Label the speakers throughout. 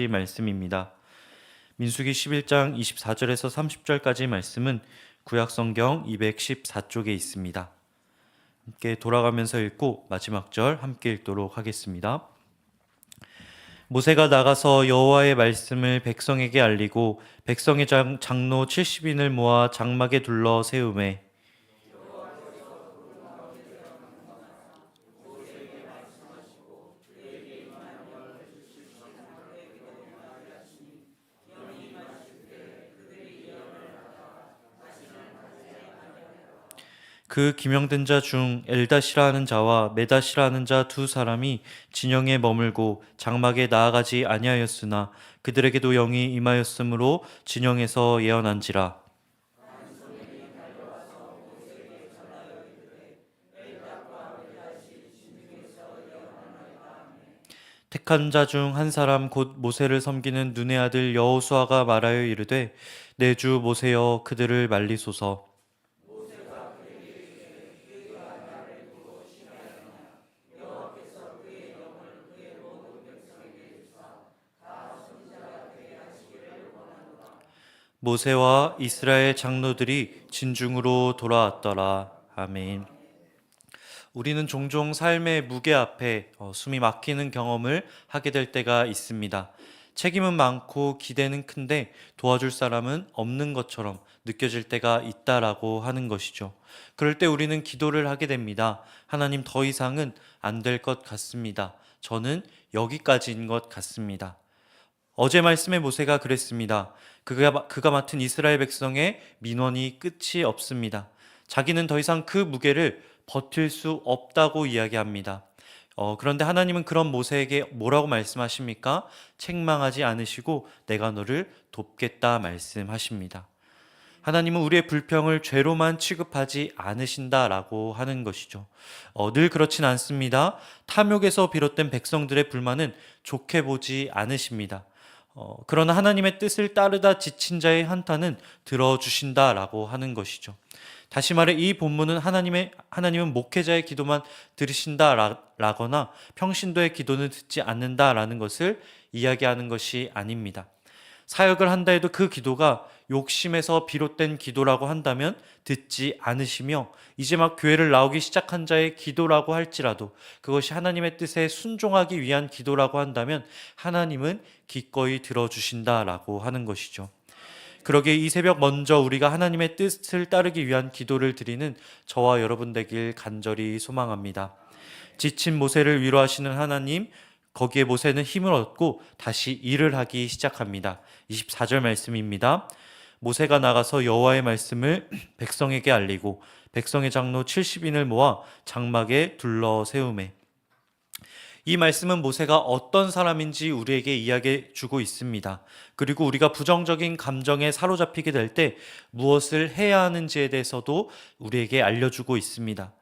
Speaker 1: 말씀입니다. 민수기 11장 24절에서 30절까지 말씀은 구약성경 214쪽에 있습니다. 함께 돌아가면서 읽고 마지막 절 함께 읽도록 하겠습니다. 모세가 나가서 여호와의 말씀을 백성에게 알리고 백성의 장로 70인을 모아 장막에 둘러 세우매 그 기명된 자 중 엘다시라 하는 자와 메다시라 하는 자 두 사람이 진영에 머물고 장막에 나아가지 아니하였으나 그들에게도 영이 임하였으므로 진영에서 예언한지라. 택한 자 중 한 사람 곧 모세를 섬기는 눈의 아들 여호수아가 말하여 이르되 내 주 모세여 그들을 말리소서. 모세와 이스라엘 장로들이 진중으로 돌아왔더라. 아멘. 우리는 종종 삶의 무게 앞에 숨이 막히는 경험을 하게 될 때가 있습니다. 책임은 많고 기대는 큰데 도와줄 사람은 없는 것처럼 느껴질 때가 있다라고 하는 것이죠. 그럴 때 우리는 기도를 하게 됩니다. 하나님, 더 이상은 안 될 것 같습니다. 저는 여기까지인 것 같습니다. 어제 말씀의 모세가 그랬습니다. 그가 맡은 이스라엘 백성의 민원이 끝이 없습니다. 자기는 더 이상 그 무게를 버틸 수 없다고 이야기합니다. 그런데 하나님은 그런 모세에게 뭐라고 말씀하십니까? 책망하지 않으시고 내가 너를 돕겠다 말씀하십니다. 하나님은 우리의 불평을 죄로만 취급하지 않으신다라고 하는 것이죠. 늘 그렇진 않습니다. 탐욕에서 비롯된 백성들의 불만은 좋게 보지 않으십니다. 그러나 하나님의 뜻을 따르다 지친 자의 한탄은 들어주신다라고 하는 것이죠. 다시 말해 이 본문은 하나님은 목회자의 기도만 들으신다라거나 평신도의 기도는 듣지 않는다라는 것을 이야기하는 것이 아닙니다. 사역을 한다 해도 그 기도가 욕심에서 비롯된 기도라고 한다면 듣지 않으시며 이제 막 교회를 나오기 시작한 자의 기도라고 할지라도 그것이 하나님의 뜻에 순종하기 위한 기도라고 한다면 하나님은 기꺼이 들어주신다라고 하는 것이죠. 그러기에 이 새벽 먼저 우리가 하나님의 뜻을 따르기 위한 기도를 드리는 저와 여러분 되길 간절히 소망합니다. 지친 모세를 위로하시는 하나님, 거기에 모세는 힘을 얻고 다시 일을 하기 시작합니다. 24절 말씀입니다. 모세가 나가서 여호와의 말씀을 백성에게 알리고 백성의 장로 70인을 모아 장막에 둘러 세우매. 이 말씀은 모세가 어떤 사람인지 우리에게 이야기해 주고 있습니다. 그리고 우리가 부정적인 감정에 사로잡히게 될 때 무엇을 해야 하는지에 대해서도 우리에게 알려주고 있습니다.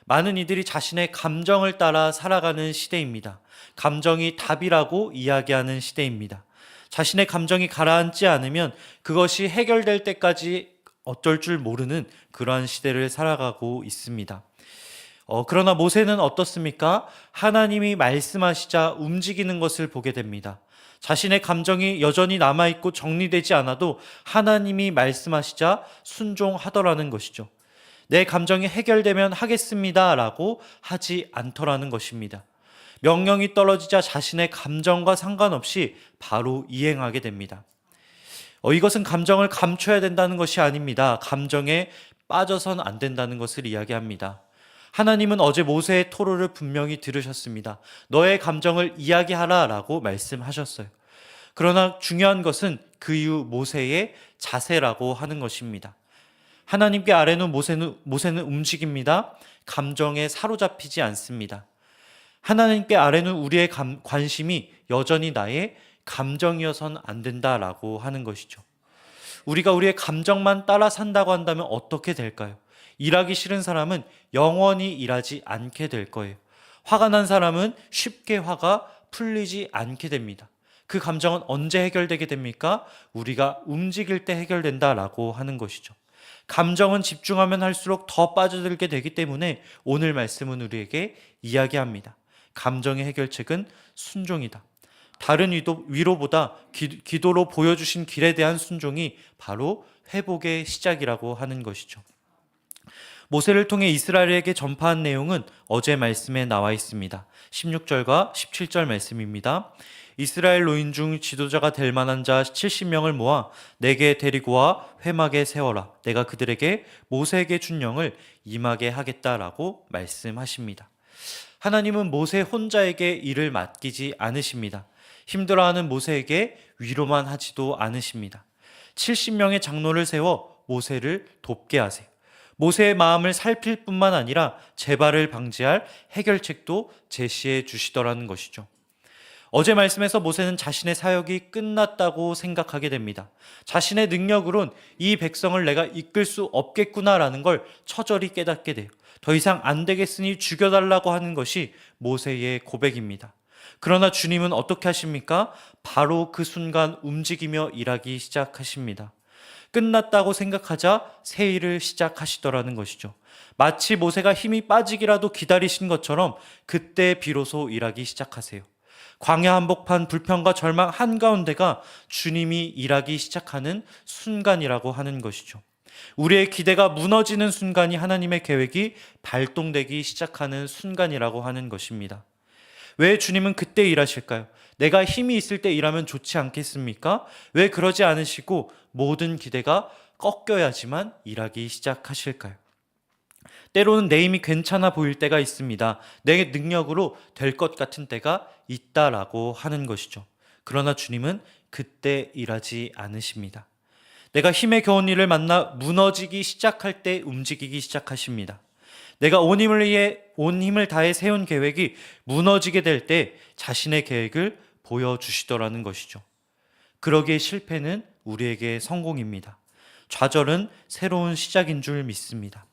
Speaker 1: 많은 이들이 자신의 감정을 따라 살아가는 시대입니다. 감정이 답이라고 이야기하는 시대입니다. 자신의 감정이 가라앉지 않으면 그것이 해결될 때까지 어쩔 줄 모르는 그러한 시대를 살아가고 있습니다. 그러나 모세는 어떻습니까? 하나님이 말씀하시자 움직이는 것을 보게 됩니다. 자신의 감정이 여전히 남아있고 정리되지 않아도 하나님이 말씀하시자 순종하더라는 것이죠. 내 감정이 해결되면 하겠습니다 라고 하지 않더라는 것입니다. 명령이 떨어지자 자신의 감정과 상관없이 바로 이행하게 됩니다. 이것은 감정을 감춰야 된다는 것이 아닙니다. 감정에 빠져선 안 된다는 것을 이야기합니다. 하나님은 어제 모세의 토로를 분명히 들으셨습니다. 너의 감정을 이야기하라 라고 말씀하셨어요. 그러나 중요한 것은 그 이후 모세의 자세라고 하는 것입니다. 하나님께 아뢰는 모세는 움직입니다. 감정에 사로잡히지 않습니다. 하나님께 아뢰는 우리의 관심이 여전히 나의 감정이어선 안 된다라고 하는 것이죠. 우리가 우리의 감정만 따라 산다고 한다면 어떻게 될까요? 일하기 싫은 사람은 영원히 일하지 않게 될 거예요. 화가 난 사람은 쉽게 화가 풀리지 않게 됩니다. 그 감정은 언제 해결되게 됩니까? 우리가 움직일 때 해결된다라고 하는 것이죠. 감정은 집중하면 할수록 더 빠져들게 되기 때문에 오늘 말씀은 우리에게 이야기합니다. 감정의 해결책은 순종이다. 다른 위로보다 기도로 보여주신 길에 대한 순종이 바로 회복의 시작이라고 하는 것이죠. 모세를 통해 이스라엘에게 전파한 내용은 어제 말씀에 나와 있습니다. 16절과 17절 말씀입니다. 이스라엘 노인 중 지도자가 될 만한 자 70명을 모아 내게 데리고 와 회막에 세워라. 내가 그들에게 모세에게 준 영을 임하게 하겠다라고 말씀하십니다. 하나님은 모세 혼자에게 일을 맡기지 않으십니다. 힘들어하는 모세에게 위로만 하지도 않으십니다. 70명의 장로를 세워 모세를 돕게 하세요. 모세의 마음을 살필 뿐만 아니라 재발을 방지할 해결책도 제시해 주시더라는 것이죠. 어제 말씀에서 모세는 자신의 사역이 끝났다고 생각하게 됩니다. 자신의 능력으론 이 백성을 내가 이끌 수 없겠구나라는 걸 처절히 깨닫게 돼요. 더 이상 안 되겠으니 죽여달라고 하는 것이 모세의 고백입니다. 그러나 주님은 어떻게 하십니까? 바로 그 순간 움직이며 일하기 시작하십니다. 끝났다고 생각하자 새 일을 시작하시더라는 것이죠. 마치 모세가 힘이 빠지기라도 기다리신 것처럼 그때 비로소 일하기 시작하세요. 광야 한복판 불평과 절망 한가운데가 주님이 일하기 시작하는 순간이라고 하는 것이죠. 우리의 기대가 무너지는 순간이 하나님의 계획이 발동되기 시작하는 순간이라고 하는 것입니다. 왜 주님은 그때 일하실까요? 내가 힘이 있을 때 일하면 좋지 않겠습니까? 왜 그러지 않으시고 모든 기대가 꺾여야지만 일하기 시작하실까요? 때로는 내 힘이 괜찮아 보일 때가 있습니다. 내 능력으로 될 것 같은 때가 있다라고 하는 것이죠. 그러나 주님은 그때 일하지 않으십니다. 내가 힘에 겨운 일을 만나 무너지기 시작할 때 움직이기 시작하십니다. 내가 온 힘을 다해 세운 계획이 무너지게 될 때 자신의 계획을 보여주시더라는 것이죠. 그러기에 실패는 우리에게 성공입니다. 좌절은 새로운 시작인 줄 믿습니다.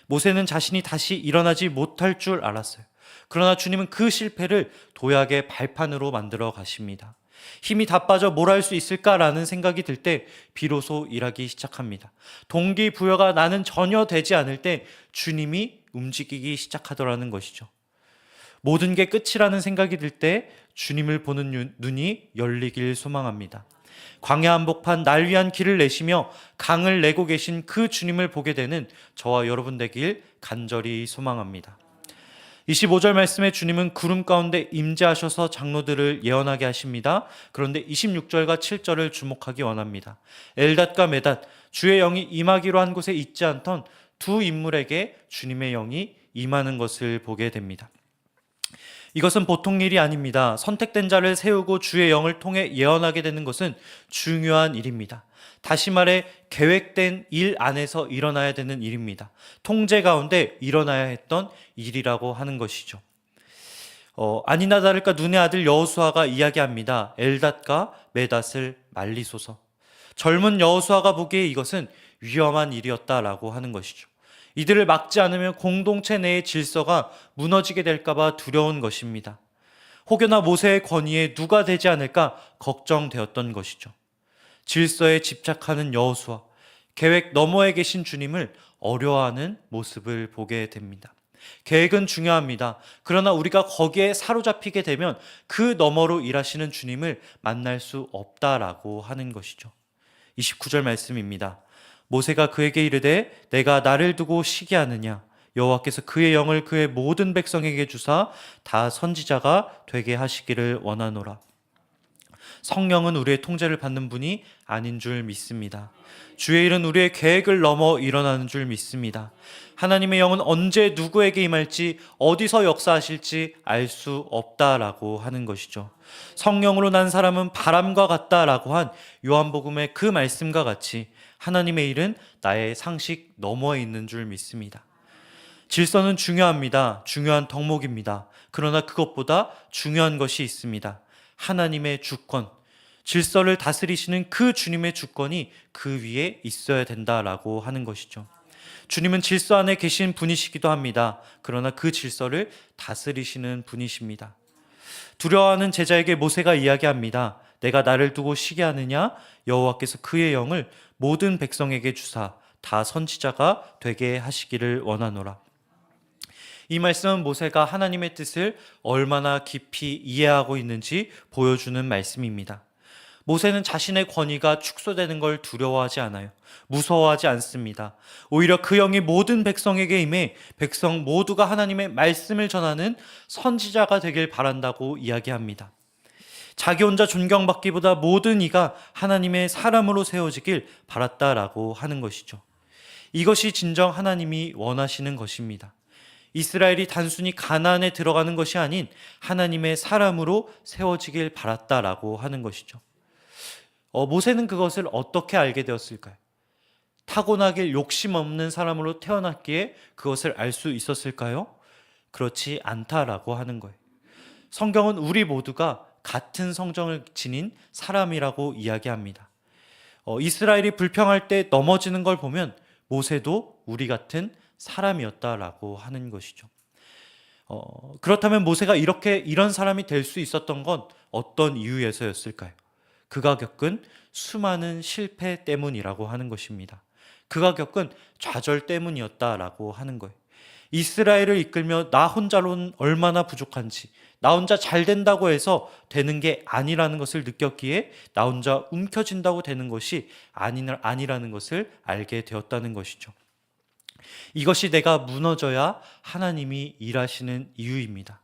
Speaker 1: 모세는 자신이 다시 일어나지 못할 줄 알았어요. 그러나 주님은 그 실패를 도약의 발판으로 만들어 가십니다. 힘이 다 빠져 뭘 할 수 있을까라는 생각이 들 때 비로소 일하기 시작합니다. 동기부여가 나는 전혀 되지 않을 때 주님이 움직이기 시작하더라는 것이죠. 모든 게 끝이라는 생각이 들 때 주님을 보는 눈이 열리길 소망합니다. 광야 한복판 날 위한 길을 내시며 강을 내고 계신 그 주님을 보게 되는 저와 여러분 되길 간절히 소망합니다. 25절 말씀에 주님은 구름 가운데 임재하셔서 장로들을 예언하게 하십니다. 그런데 26절과 7절을 주목하기 원합니다. 엘닷과 메닷, 주의 영이 임하기로 한 곳에 있지 않던 두 인물에게 주님의 영이 임하는 것을 보게 됩니다. 이것은 보통 일이 아닙니다. 선택된 자를 세우고 주의 영을 통해 예언하게 되는 것은 중요한 일입니다. 다시 말해 계획된 일 안에서 일어나야 되는 일입니다. 통제 가운데 일어나야 했던 일이라고 하는 것이죠. 아니나 다를까 눈의 아들 여호수아가 이야기합니다. 엘닷과 메닷을 말리소서. 젊은 여호수아가 보기에 이것은 위험한 일이었다라고 하는 것이죠. 이들을 막지 않으면 공동체 내의 질서가 무너지게 될까봐 두려운 것입니다. 혹여나 모세의 권위에 누가 되지 않을까 걱정되었던 것이죠. 질서에 집착하는 여호수아, 계획 너머에 계신 주님을 어려워하는 모습을 보게 됩니다. 계획은 중요합니다. 그러나 우리가 거기에 사로잡히게 되면 그 너머로 일하시는 주님을 만날 수 없다라고 하는 것이죠. 29절 말씀입니다. 모세가 그에게 이르되 내가 나를 두고 시기하느냐 여호와께서 그의 영을 그의 모든 백성에게 주사 다 선지자가 되게 하시기를 원하노라. 성령은 우리의 통제를 받는 분이 아닌 줄 믿습니다. 주의 일은 우리의 계획을 넘어 일어나는 줄 믿습니다. 하나님의 영은 언제 누구에게 임할지 어디서 역사하실지 알 수 없다라고 하는 것이죠. 성령으로 난 사람은 바람과 같다라고 한 요한복음의 그 말씀과 같이 하나님의 일은 나의 상식 너머에 있는 줄 믿습니다. 질서는 중요합니다. 중요한 덕목입니다. 그러나 그것보다 중요한 것이 있습니다. 하나님의 주권, 질서를 다스리시는 그 주님의 주권이 그 위에 있어야 된다라고 하는 것이죠. 주님은 질서 안에 계신 분이시기도 합니다. 그러나 그 질서를 다스리시는 분이십니다. 두려워하는 제자에게 모세가 이야기합니다. 내가 나를 두고 쉬게 하느냐? 여호와께서 그의 영을 모든 백성에게 주사 다 선지자가 되게 하시기를 원하노라. 이 말씀은 모세가 하나님의 뜻을 얼마나 깊이 이해하고 있는지 보여주는 말씀입니다. 모세는 자신의 권위가 축소되는 걸 두려워하지 않아요. 무서워하지 않습니다. 오히려 그 영이 모든 백성에게 임해 백성 모두가 하나님의 말씀을 전하는 선지자가 되길 바란다고 이야기합니다. 자기 혼자 존경받기보다 모든 이가 하나님의 사람으로 세워지길 바랐다라고 하는 것이죠. 이것이 진정 하나님이 원하시는 것입니다. 이스라엘이 단순히 가나안에 들어가는 것이 아닌 하나님의 사람으로 세워지길 바랐다라고 하는 것이죠. 모세는 그것을 어떻게 알게 되었을까요? 타고나길 욕심 없는 사람으로 태어났기에 그것을 알 수 있었을까요? 그렇지 않다라고 하는 거예요. 성경은 우리 모두가 같은 성정을 지닌 사람이라고 이야기합니다. 이스라엘이 불평할 때 넘어지는 걸 보면 모세도 우리 같은 사람이었다라고 하는 것이죠. 그렇다면 모세가 이런 사람이 될 수 있었던 건 어떤 이유에서였을까요? 그가 겪은 수많은 실패 때문이라고 하는 것입니다. 그가 겪은 좌절 때문이었다라고 하는 거예요. 이스라엘을 이끌며 나 혼자로는 얼마나 부족한지, 나 혼자 잘 된다고 해서 되는 게 아니라는 것을 느꼈기에 나 혼자 움켜진다고 되는 것이 아니라는 것을 알게 되었다는 것이죠. 이것이 내가 무너져야 하나님이 일하시는 이유입니다.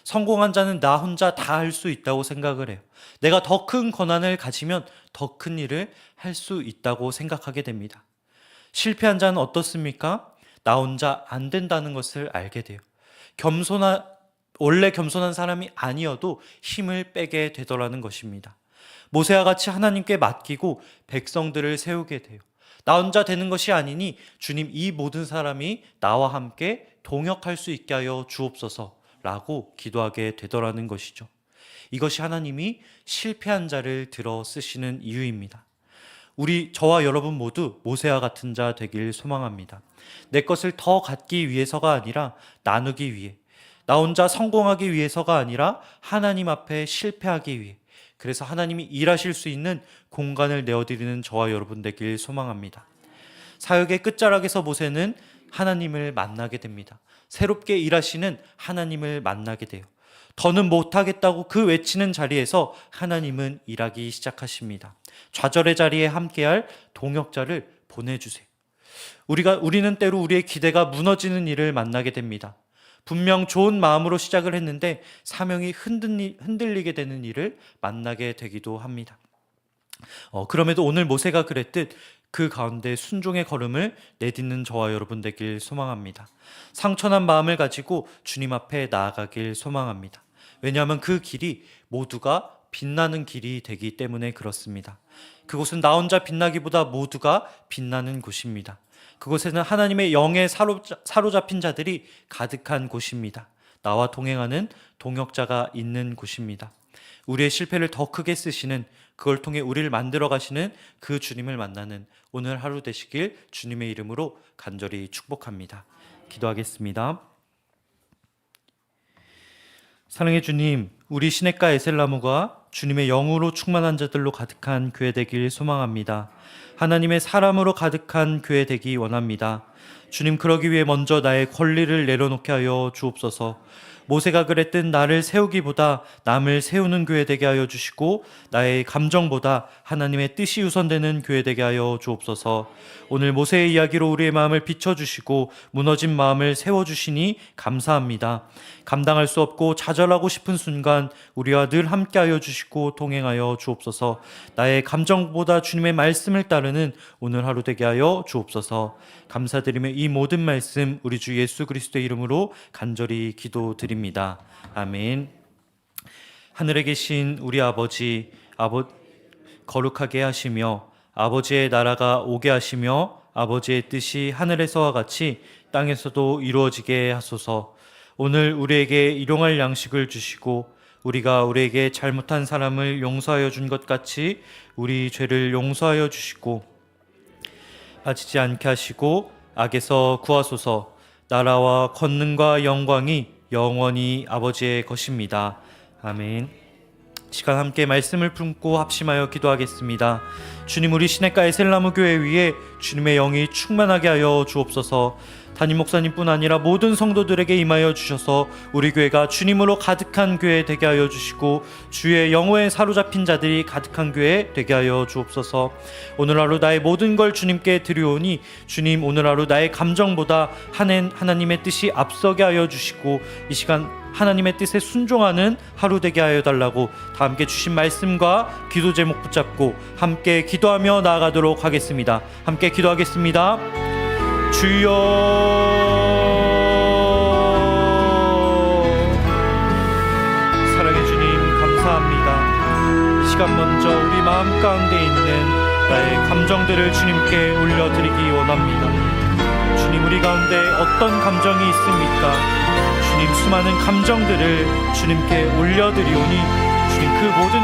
Speaker 1: 성공한 자는 나 혼자 다 할 수 있다고 생각을 해요. 내가 더 큰 권한을 가지면 더 큰 일을 할 수 있다고 생각하게 됩니다. 실패한 자는 어떻습니까? 나 혼자 안 된다는 것을 알게 돼요. 원래 겸손한 사람이 아니어도 힘을 빼게 되더라는 것입니다. 모세와 같이 하나님께 맡기고 백성들을 세우게 돼요. 나 혼자 되는 것이 아니니 주님, 이 모든 사람이 나와 함께 동역할 수 있게 하여 주옵소서 라고 기도하게 되더라는 것이죠. 이것이 하나님이 실패한 자를 들어 쓰시는 이유입니다. 저와 여러분 모두 모세와 같은 자 되길 소망합니다. 내 것을 더 갖기 위해서가 아니라 나누기 위해, 나 혼자 성공하기 위해서가 아니라 하나님 앞에 실패하기 위해, 그래서 하나님이 일하실 수 있는 공간을 내어드리는 저와 여러분 되길 소망합니다. 사역의 끝자락에서 모세는 하나님을 만나게 됩니다. 새롭게 일하시는 하나님을 만나게 돼요. 더는 못하겠다고 그 외치는 자리에서 하나님은 일하기 시작하십니다. 좌절의 자리에 함께할 동역자를 보내주세요. 우리는 때로 우리의 기대가 무너지는 일을 만나게 됩니다. 분명 좋은 마음으로 시작을 했는데 사명이 흔들리게 되는 일을 만나게 되기도 합니다. 그럼에도 오늘 모세가 그랬듯 그 가운데 순종의 걸음을 내딛는 저와 여러분 되길 소망합니다. 상처난 마음을 가지고 주님 앞에 나아가길 소망합니다. 왜냐하면 그 길이 모두가 빛나는 길이 되기 때문에 그렇습니다. 그곳은 나 혼자 빛나기보다 모두가 빛나는 곳입니다. 그곳에는 하나님의 영에 사로잡힌 자들이 가득한 곳입니다. 나와 동행하는 동역자가 있는 곳입니다. 우리의 실패를 더 크게 쓰시는, 그걸 통해 우리를 만들어 가시는 그 주님을 만나는 오늘 하루 되시길 주님의 이름으로 간절히 축복합니다. 기도하겠습니다. 사랑의 주님, 우리 시냇가 에셀나무가 주님의 영으로 충만한 자들로 가득한 교회 되길 소망합니다. 하나님의 사람으로 가득한 교회 되기 원합니다. 주님, 그러기 위해 먼저 나의 권리를 내려놓게 하여 주옵소서. 모세가 그랬듯 나를 세우기보다 남을 세우는 교회 되게 하여 주시고 나의 감정보다 하나님의 뜻이 우선되는 교회 되게 하여 주옵소서. 오늘 모세의 이야기로 우리의 마음을 비춰주시고 무너진 마음을 세워주시니 감사합니다. 감당할 수 없고 좌절하고 싶은 순간 우리와 늘 함께하여 주시고 동행하여 주옵소서. 나의 감정보다 주님의 말씀을 따르는 오늘 하루 되게 하여 주옵소서. 감사드리며 이 모든 말씀 우리 주 예수 그리스도의 이름으로 간절히 기도드립니다. 아멘. 하늘에 계신 우리 아버지, 거룩하게 하시며 아버지의 나라가 오게 하시며 아버지의 뜻이 하늘에서와 같이 땅에서도 이루어지게 하소서. 오늘 우리에게 일용할 양식을 주시고 우리가 우리에게 잘못한 사람을 용서하여 준 것 같이 우리 죄를 용서하여 주시고 빠지지 않게 하시고 악에서 구하소서. 나라와 권능과 영광이 영원히 아버지의 것입니다. 아멘. 시간 함께 말씀을 품고 합심하여 기도하겠습니다. 주님, 우리 시냇가 에셀나무 교회 위에 주님의 영이 충만하게 하여 주옵소서. 담임 목사님뿐 아니라 모든 성도들에게 임하여 주셔서 우리 교회가 주님으로 가득한 교회 되게 하여 주시고 주의 영호에 사로잡힌 자들이 가득한 교회 되게 하여 주옵소서. 오늘 하루 나의 모든 걸 주님께 드리오니 주님, 오늘 하루 나의 감정보다 하나님의 뜻이 앞서게 하여 주시고 이 시간 하나님의 뜻에 순종하는 하루 되게 하여 달라고 다 함께 주신 말씀과 기도 제목 붙잡고 함께 기도하며 나아가도록 하겠습니다. 함께 기도하겠습니다. 주여, 사랑의 주님 감사합니다. 이 시간 먼저 우리 마음 가운데 있는 나의 감정들을 주님께 올려드리기 원합니다. 주님, 우리 가운데 어떤 감정이 있습니까? 주님, 수많은 감정들을 주님께 올려드리오니 주님, 그 모든